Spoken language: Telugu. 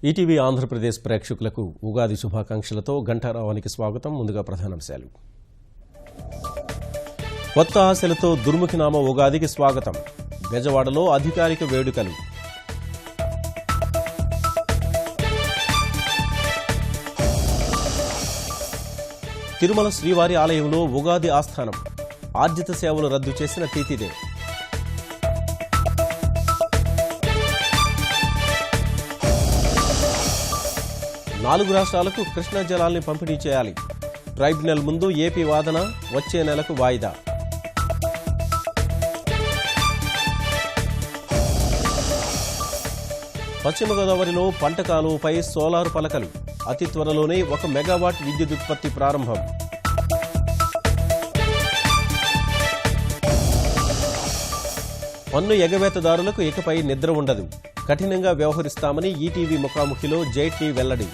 ఈటీవీ ఆంధ్రప్రదేశ్ ప్రేక్షకులకు ఉగాది శుభాకాంక్షలతో గంటారావానికి స్వాగతం. ముందుగా ప్రధానాంశాలు. కొత్త ఆశలతో దుర్ముఖినామ ఉగాదికి స్వాగతం. బెజవాడలో అధికారిక వేడుకలు. తిరుమల శ్రీవారి ఆలయంలో ఉగాది ఆస్థానం. ఆర్జిత సేవలు రద్దు చేసిన టీటీదే. 4 రాష్ట్రాలకు కృష్ణా జలాల్ని పంపిణీ చేయాలి. ట్రైబ్యునల్ ముందు ఏపీ వాదన వచ్చే నెలకు వాయిదా. పశ్చిమ గోదావరిలో పంట కాలువపై సోలార్ పలకలు. అతి త్వరలోనే 1 మెగావాట్ విద్యుదుత్పత్తి ప్రారంభం. పన్ను ఎగవేతదారులకు ఇకపై నిద్ర ఉండదు. కఠినంగా వ్యవహరిస్తామని ఈటీవీ ముఖాముఖిలో జైట్లీ వెల్లడి.